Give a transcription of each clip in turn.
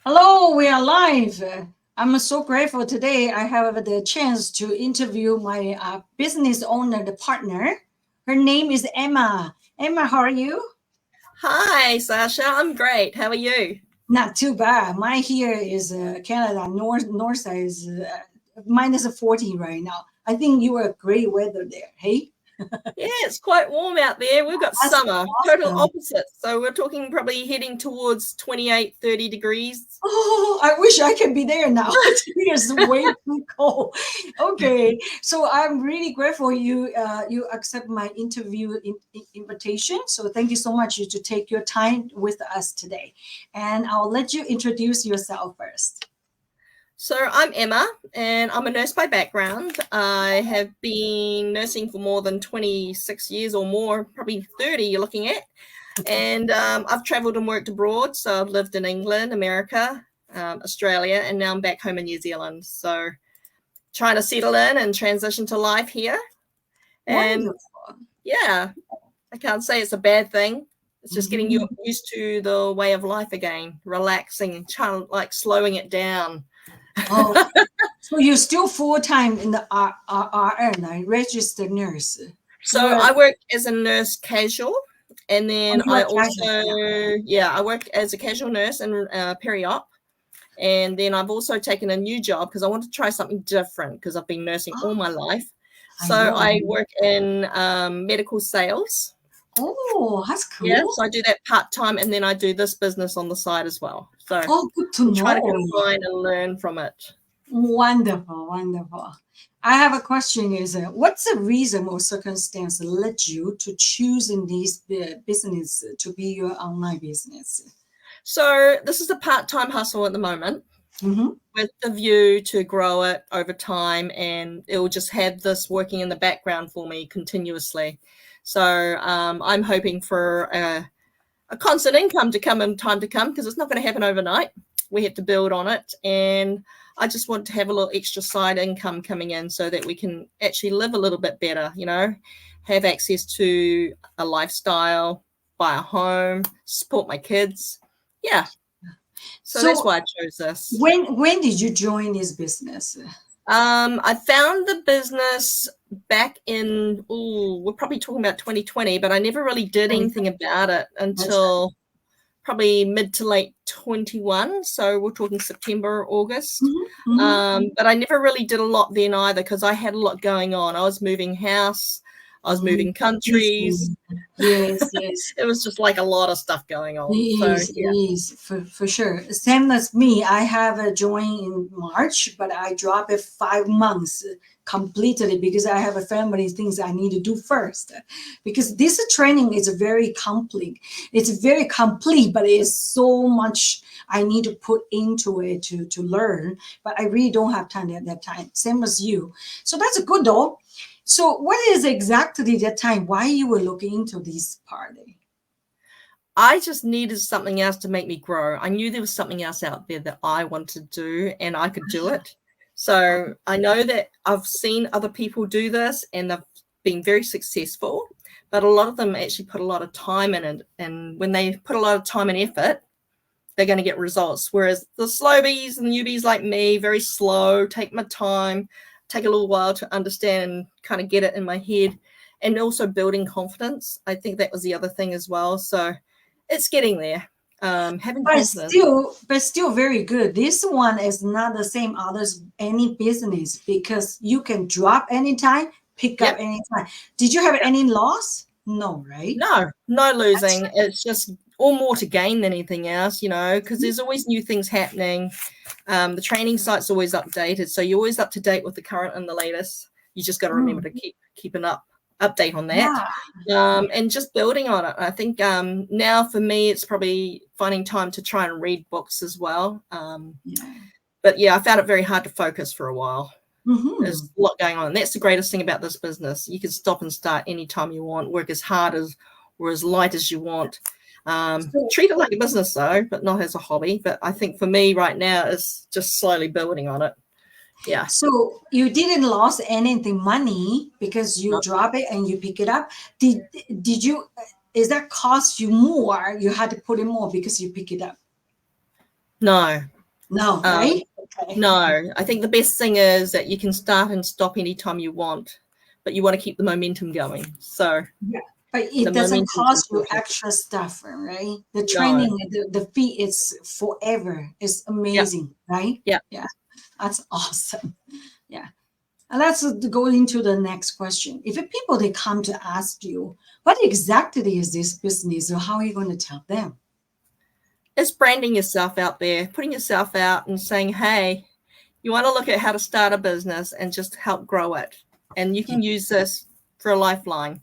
Hello, we are live. I'm so grateful today. I have the chance to interview my business owner, the partner. Her name is Emma. Emma, how are you? Hi, Sasha. I'm great. How are you? Not too bad. My here is Canada, north side is minus 40 right now. I think you are great weather there. Hey, Yeah, it's quite warm out there. We've got that's summer, total awesome. opposite. So we're talking probably heading towards 28, 30 degrees. Oh, I wish I could be there now. It's way too cold. Okay, so I'm really grateful you accept my interview invitation. So thank you so much to take your time with us today, and I'll let you introduce yourself first. So I'm Emma, and I'm a nurse by background. I have been nursing for more than 26 years or more, probably 30 you're looking at. And I've traveled and worked abroad. So I've lived in England, America, Australia, and now I'm back home in New Zealand. So trying to settle in and transition to life here. And Wonderful. yeah, I can't say it's a bad thing. It's just getting you Mhm. used to the way of life again, relaxing and trying like slowing it down. Oh, so you're still full time in the RN, right? Registered nurse. So Where I work as a nurse casual, and then you I are casual? Yeah. also I work as a casual nurse in peri-op, and then I've also taken a new job because I want to try something different because I've been nursing all my life. I So know. I work in medical sales. Oh, that's Yeah, cool. so I do that part-time, and then I do this business on the side as well. So Oh, good to I'm trying to know. combine and learn from it. Wonderful, wonderful. I have a question is, what's the reason or circumstance led you to choosing this business to be your online business? So this is a part-time hustle at the moment Mm-hmm. with the view to grow it over time, and it will just have this working in the background for me continuously. So I'm hoping for a constant income to come in time to come because it's not going to happen overnight. We have to build on it, and I just want to have a little extra side income coming in so that we can actually live a little bit better, have access to a lifestyle, buy a home, support my kids. Yeah. So that's So why I chose this. when did you join this business? I found the business back in, we're probably talking about 2020, but I never really did anything about it That's until probably mid to late 21. So we're talking September, August. right. Mm-hmm. But I never really did a lot then either because I had a lot going on. I was moving house, I was Mm-hmm. moving countries. Yes, yes. It was just like a lot of stuff going It on. So is, it yeah. is for sure. Same as me. I have a join in March, but I drop it 5 months completely because I have a family things I need to do first. Because this training is very complete. It's very complete, but it's so much I need to put into it to learn. But I really don't have time at that time. Same as you. So that's good though. So what is exactly that time? Why you were looking into this party? I just needed something else to make me grow. I knew there was something else out there that I wanted to do and I could do it. So I know that I've seen other people do this and they've been very successful, but a lot of them actually put a lot of time in it. And when they put a lot of time and effort, they're going to get results. Whereas the slowbies and newbies like me, very slow, take my time, take a little while to understand and kind of get it in my head. And also building confidence. I think that was the other thing as well. So it's getting there. Having confidence. But still very good. This one is not the same others any business because you can drop anytime, pick up Yep. anytime. Did you have any loss? No, right? No That's losing. It's just all more to gain than anything else, because there's always new things happening. The training site's always updated, so you're always up to date with the current and the latest. You just got to remember to keep an update on that, and just building on it. I think now for me, it's probably finding time to try and read books as well. But yeah, I found it very hard to focus for a while. There's a lot going on. And that's the greatest thing about this business. You can stop and start anytime you want, work as hard as or as light as you want. Treat it like a business though, but not as a hobby. But I think for me right now is just slowly building on it. Yeah. So you didn't lose anything money because you drop it and you pick it up. Did you? Is that cost you more? You had to put in more because you pick it up. No. No, right? Okay. No, I think the best thing is that you can start and stop anytime you want, but you want to keep the momentum going. So Yeah, but it the doesn't momentum's cost you important. extra stuff, right? The No. training, the fee is forever. It's amazing, right? Yeah. Yeah, that's awesome. Yeah. And let's go into the next question. If people they come to ask you, what exactly is this business, or how are you going to tell them? It's branding yourself out there, putting yourself out and saying, hey, you want to look at how to start a business and just help grow it. And you can use this for a lifeline.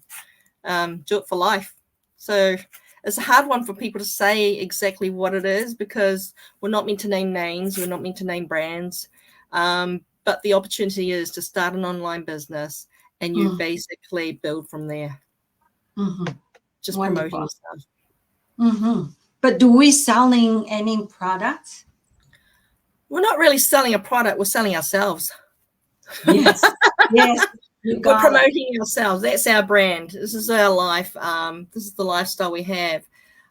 Do it for life. So it's a hard one for people to say exactly what it is, because we're not meant to name names. We're not meant to name brands. But the opportunity is to start an online business and you basically build from there. Just Wonderful. promoting yourself. But do we selling any products? We're not really selling a product. We're selling ourselves. Yes. Yes. We're promoting ourselves. That's our brand. This is our life. This is the lifestyle we have.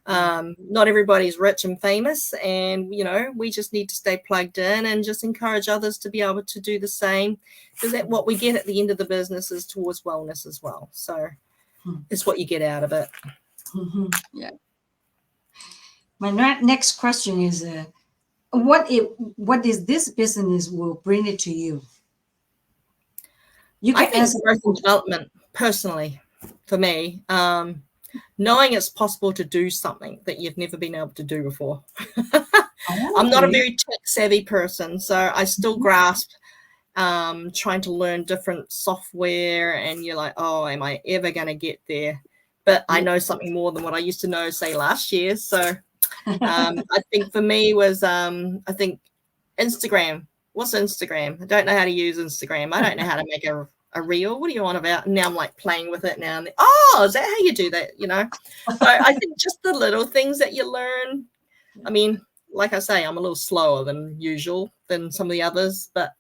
Not everybody's rich and famous, and we just need to stay plugged in and just encourage others to be able to do the same, because that what we get at the end of the business is towards wellness as well. So it's what you get out of it. Yeah. My next question is, what is this business will bring it to you? You can answer growth and development personally for me. Knowing it's possible to do something that you've never been able to do before. I'm not a very tech savvy person, so I still grasp trying to learn different software, and you're like, oh, am I ever going to get there? But I know something more than what I used to know, say, last year. So I think for me was, I think Instagram. What's Instagram? I don't know how to use Instagram. I don't know how to make a reel. What are you on about? And now I'm like playing with it now. And oh, is that how you do that? So I think just the little things that you learn. I mean, like I say, I'm a little slower than usual than some of the others, but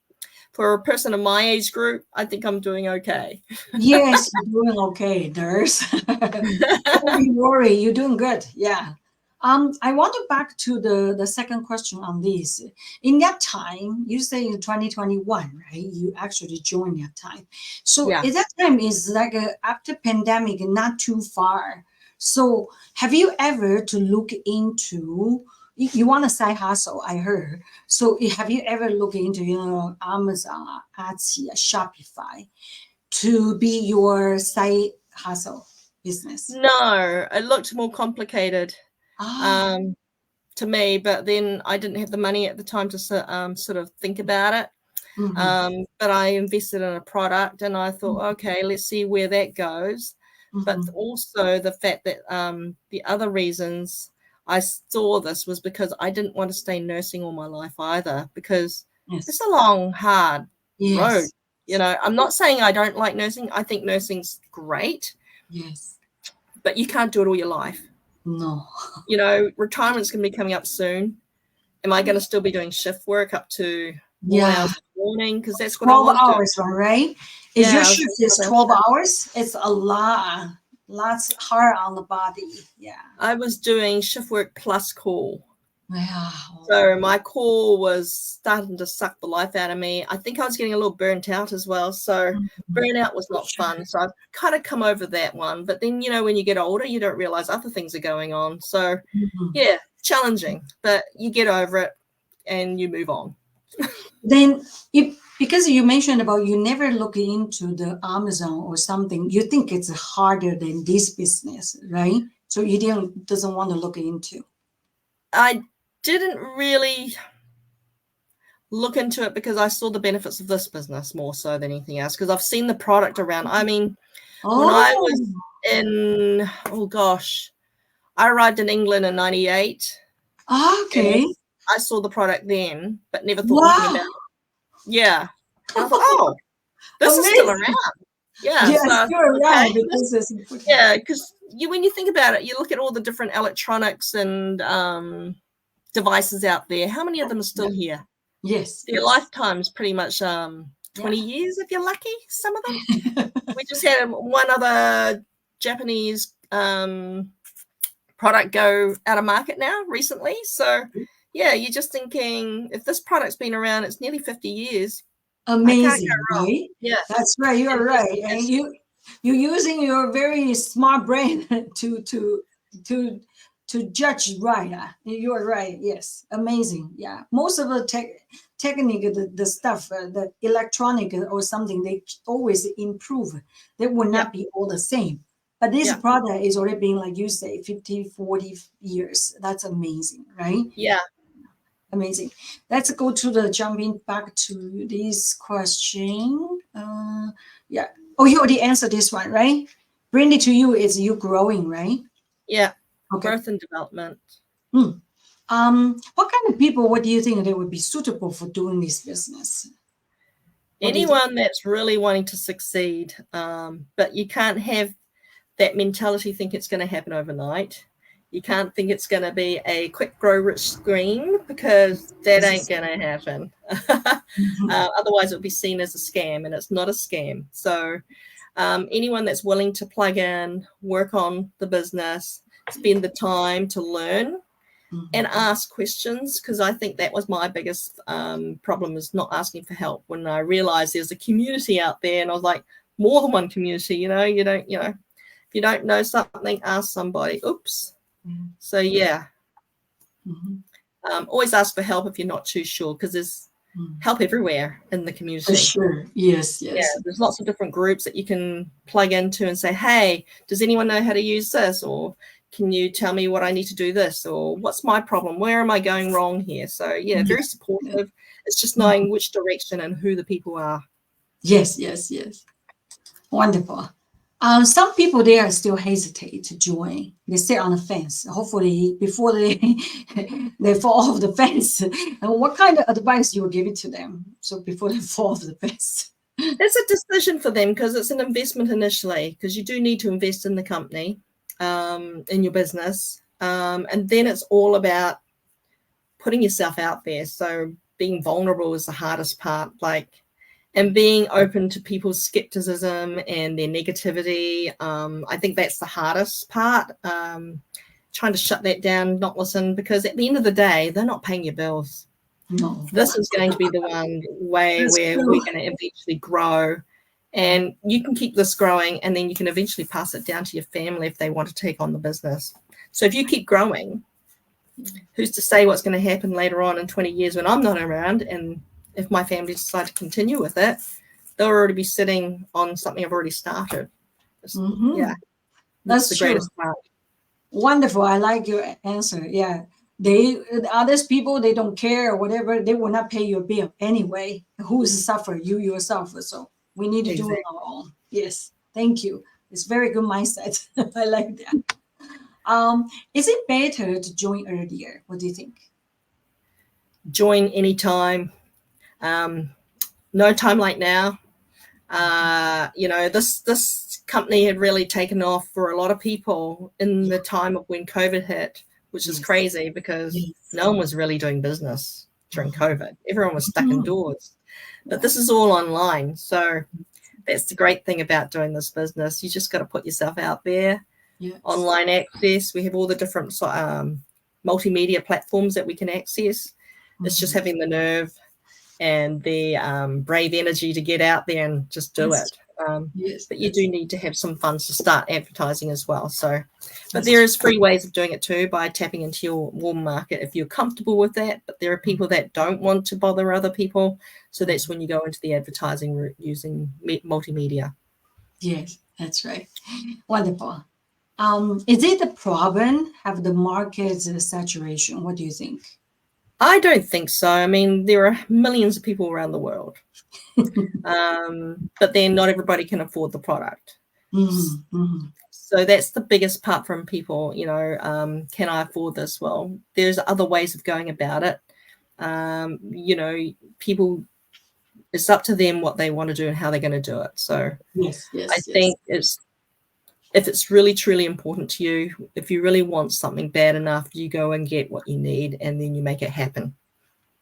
for a person of my age group, I think I'm doing okay. Yes, you're doing okay, nurse. Don't be worried. You're doing good. Yeah. I want to back to the second question on this. In that time, you say in 2021, right? You actually joined that time. So Yeah. at that time is like after pandemic, not too far. So have you ever to look into, you want a side hustle, I heard. So have you ever looked into, Amazon, Etsy, Shopify to be your side hustle business? No, it looked more complicated. To me, but then I didn't have the money at the time to sort of think about it. But I invested in a product, and I thought, okay, let's see where that goes. But also the fact that the other reasons I saw this was because I didn't want to stay nursing all my life either, because it's a long, hard road. I'm not saying I don't like nursing. I think nursing's great. Yes. But you can't do it all your life. No. Retirement's going to be coming up soon. Am I going to still be doing shift work up to 4 hours in the morning? Because that's what 12 I want hours, to do. right? Is your shift is 12 hours? It's a lots hard on the body. Yeah. I was doing shift work plus call. Wow. So my call was starting to suck the life out of me. I think I was getting a little burnt out as well. So burnout was not fun. So I've kind of come over that one. But then, when you get older, you don't realize other things are going on. So yeah, challenging, but you get over it and you move on. Then because you mentioned about you never look into the Amazon or something, you think it's harder than this business, right? So you doesn't want to look into. I didn't really look into it because I saw the benefits of this business more so than anything else, because I've seen the product around. I mean, when I was in, I arrived in England in 98. Okay. I saw the product then, but never thought anything about it. Yeah. And I thought, oh, this is still around. Yeah. Yes, so still around because it's important. Yeah, because when you think about it, you look at all the different electronics and devices out there. How many of them are still here? Yes. Their lifetime's pretty much 20 years if you're lucky, some of them. We just had one other Japanese product go out of market now recently. So, yeah, you're just thinking, if this product's been around, it's nearly 50 years. Amazing, right? Yeah. That's right. You're right. And you're using your very smart brain to judge, right? You're right. Yes. Amazing. Yeah. Most of the technique, the stuff, the electronic or something, they always improve. They will not be all the same. But this product is already being, like you say, 50, 40 years. That's amazing, right? Yeah. Amazing. Let's go to the jumping back to this question. Yeah. Oh, you already answered this one, right? Bring it to you is you growing, right? Yeah. Okay. Growth and development. What kind of people, what do you think they would be suitable for doing this business? Anyone that's really wanting to succeed, but you can't have that mentality think it's going to happen overnight. You can't think it's going to be a quick grow rich scheme, because that ain't going to happen. Otherwise it would be seen as a scam, and it's not a scam. So anyone that's willing to plug in, work on the business, spend the time to learn and ask questions, because I think that was my biggest problem, is not asking for help. When I realized there's a community out there, and I was like, more than one community, if you don't know something, ask somebody. Oops. So yeah, always ask for help if you're not too sure, because there's help everywhere in the community. For sure. Yes. Yeah, there's lots of different groups that you can plug into and say, hey, does anyone know how to use this? Or can you tell me what I need to do this? Or what's my problem? Where am I going wrong here? So yeah, very supportive. It's just knowing which direction and who the people are. Yes. Wonderful. Some people there still hesitate to join. They sit on the fence. Hopefully, before they fall off the fence. And what kind of advice you will give it to them? So before they fall off the fence. It's a decision for them, because it's an investment initially, because you do need to invest in the company, in your business. And then it's all about putting yourself out there. So being vulnerable is the hardest part, and being open to people's skepticism and their negativity. I think that's the hardest part. Trying to shut that down, not listen, because at the end of the day, they're not paying your bills. No. This is going to be the one way where we're going to eventually grow, and you can keep this growing, and then you can eventually pass it down to your family if they want to take on the business. So if you keep growing, who's to say what's going to happen later on in 20 years when I'm not around? And if my family decide to continue with it, they'll already be sitting on something I've already started. Yeah, that's the true. greatest part. Wonderful. I like your answer. Yeah. Others people, they don't care or whatever. They will not pay your bill anyway. Who is suffer? You yourself. So we need to do it on our own. Yes. Thank you. It's very good mindset. I like that. Is it better to join earlier? What do you think? Join anytime. No time like now. This company had really taken off for a lot of people in the time of when COVID hit, which is crazy, because no one was really doing business during COVID. Everyone was stuck indoors. But this is all online. So that's the great thing about doing this business. You just got to put yourself out there. Online access. We have all the different multimedia platforms that we can access. It's just having the nerve and the brave energy to get out there and just do it. But you do need to have some funds to start advertising as well. So, but there is free ways of doing it too, by tapping into your warm market if you're comfortable with that. But there are people that don't want to bother other people. So that's when you go into the advertising route using multimedia. Yes, that's right. Wonderful. Is it a problem? Have the market saturation? What do you think? I don't think so. I mean, there are millions of people around the world, but then not everybody can afford the product. So that's the biggest part from people, can I afford this? Well, there's other ways of going about it. People, it's up to them what they want to do and how they're going to do it. So I think if it's really, truly important to you, if you really want something bad enough, you go and get what you need, and then you make it happen.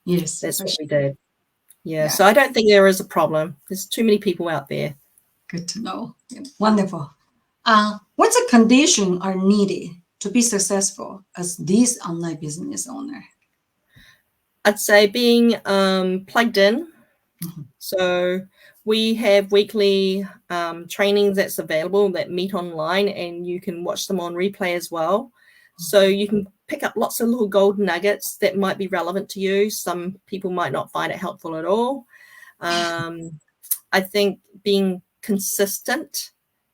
Yes. That's what we did. Yeah. So I don't think there is a problem. There's too many people out there. Good to know. Wonderful. What's a condition are needed to be successful as this online business owner? I'd say being plugged in. Mhm. So we have weekly trainings that's available that meet online, and you can watch them on replay as well. So you can pick up lots of little golden nuggets that might be relevant to you. Some people might not find it helpful at all. I think being consistent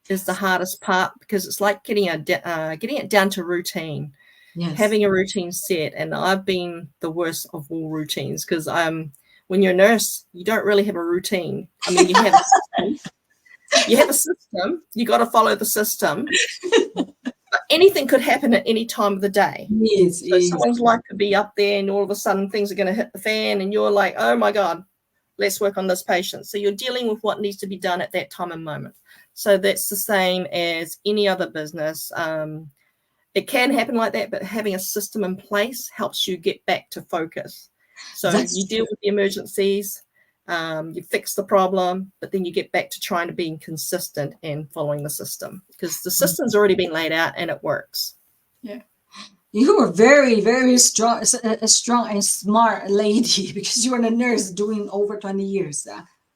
is the hardest part, because it's like getting it down to routine. Yes. Having a routine set, and I've been the worst of all routines, because when you're a nurse, you don't really have a routine. I mean, you have a system. You have a system. You got to follow the system. But anything could happen at any time of the day. Yes, So someone's life could be up there, and all of a sudden things are going to hit the fan, and you're like, oh my God, let's work on this patient. So you're dealing with what needs to be done at that time and moment. So that's the same as any other business. It can happen like that, but having a system in place helps you get back to focus. So you deal with the emergencies, you fix the problem, but then you get back to trying to being consistent and following the system, because the system's already been laid out and it works. Yeah. You were very, very strong, a strong and smart lady, because you were a nurse doing over 20 years.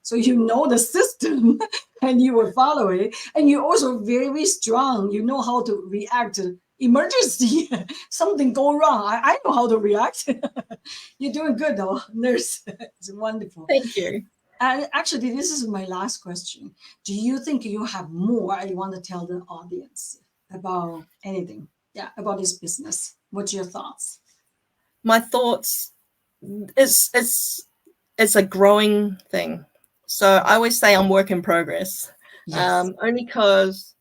So you know the system and you will follow it. And you're also very strong. You know how to react to emergency. Something go wrong. I know how to react. You're doing good though, nurse. It's wonderful. Thank you. And actually, this is my last question. Do you think you have more you want to tell the audience about anything? Yeah, about this business. What's your thoughts? My thoughts, it's a growing thing. So I always say I'm work in progress. Yes. Only because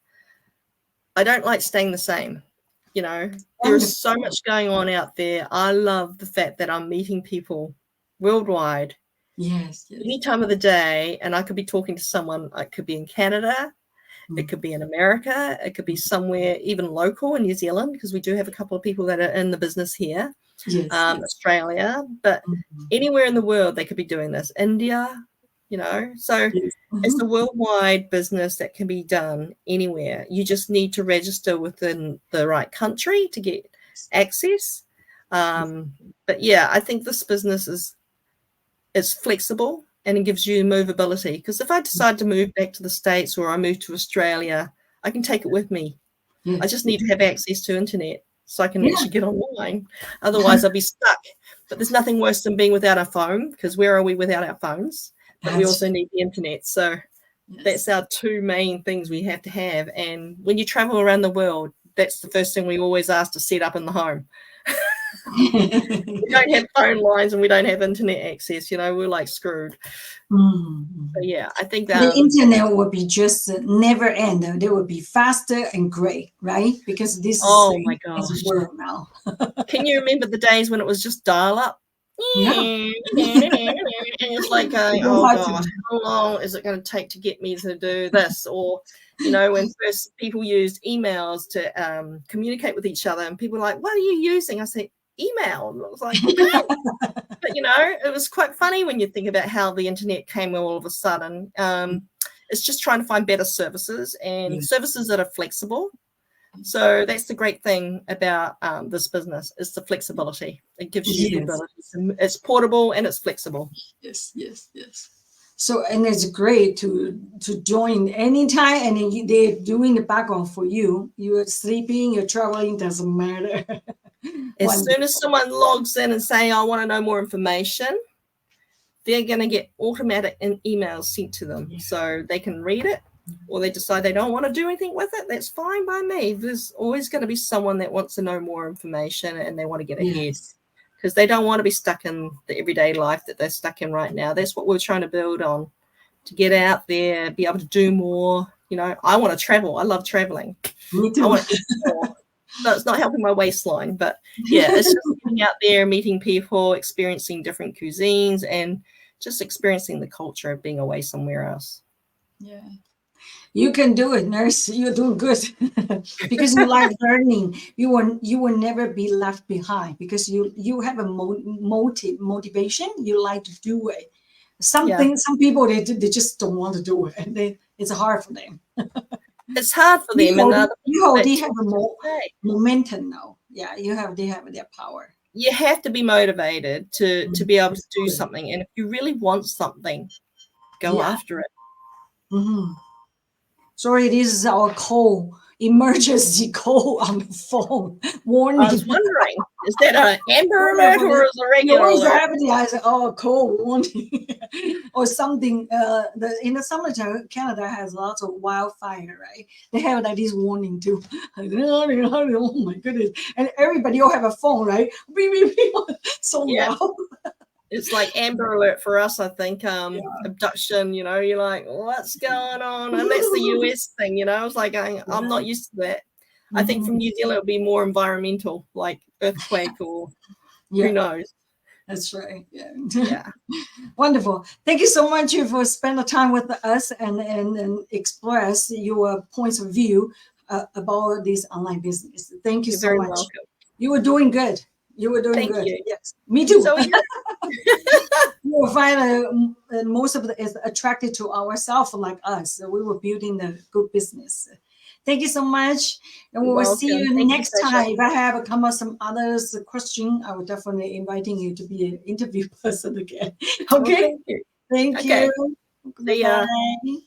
I don't like staying the same. You know, there's so much going on out there. I love the fact that I'm meeting people worldwide. Yes. Any time of the day, and I could be talking to someone. I could be in Canada. It could be in America. It could be somewhere even local in New Zealand, because we do have a couple of people that are in the business here. Yes. Australia, but anywhere in the world they could be doing this. India, you know. So it's a worldwide business that can be done anywhere. You just need to register within the right country to get access. But yeah, I think this business is flexible, and it gives you movability, because if I decide to move back to the States, or I move to Australia, I can take it with me. Yes. I just need to have access to internet so I can actually get online. Otherwise, I'll be stuck. But there's nothing worse than being without a phone, because where are we without our phones? But we also need the internet. So that's our two main things we have to have. And when you travel around the world, that's the first thing we always ask to set up in the home. We don't have phone lines and we don't have internet access, you know, we're like screwed. So yeah, I think that the internet will be just never end. It will be faster and great, right? Because this my gosh, is world now. Can you remember the days when it was just dial up? Yeah. And it's like going, oh gosh, how long is it going to take to get me to do this? Or, you know, when first people used emails to communicate with each other, and people were like, what are you using? I said, email. And I was like, but you know, it was quite funny when you think about how the internet came all of a sudden. It's just trying to find better services, and services that are flexible. So that's the great thing about this business, is the flexibility. It gives you the ability. It's portable and it's flexible. Yes. So, and it's great to join anytime, and they're doing the background for you. You're sleeping, you're traveling, doesn't matter. As soon as someone logs in and say, I want to know more information, they're going to get automatic emails sent to them. So they can read it, or they decide they don't want to do anything with it. That's fine by me. There's always going to be someone that wants to know more information and they want to get ahead, because they don't want to be stuck in the everyday life that they're stuck in right now. That's what we're trying to build on, to get out there, be able to do more. You know, I want to travel. I love traveling. Me too. I want to do more. No, it's not helping my waistline, but yeah, it's just getting out there, meeting people, experiencing different cuisines, and just experiencing the culture of being away somewhere else. Yeah. You can do it, nurse. You're doing good because you like learning. You will never be left behind, because you have a motivation. You like to do it. Some people they just don't want to do it, and it's hard for them. It's hard for them. You already have a momentum now. Yeah, they have their power. you have to be motivated to be able to do something. And if you really want something, go after it. Mm-hmm. Sorry, this is our call, emergency call on the phone. Warning. I was wondering, is that an Amber alert or is it a regular alert? Happening. I said, oh, call warning. Or something. In the summertime, Canada has lots of wildfire, right? They have like this warning too. Oh my goodness. And everybody all have a phone, right? Beep, beep, beep. So loud. It's like Amber alert for us, I think. Abduction, you know, you're like, what's going on? And that's the US thing, you know. I was like, I'm not used to that. I think from New Zealand it'll be more environmental, like earthquake or who knows. That's right. Yeah. Wonderful. Thank you so much for spending the time with us and express your points of view about this online business. Thank you so much. Welcome. You were doing good. You were doing good. You. Yes, me too. So you will find most of it is attracted to ourselves like us. So we were building a good business. Thank you so much. And we will see you next time. If I have come up some others question, I will definitely inviting you to be an interview person again. Okay. Well, thank you. Thank you. See ya. Bye.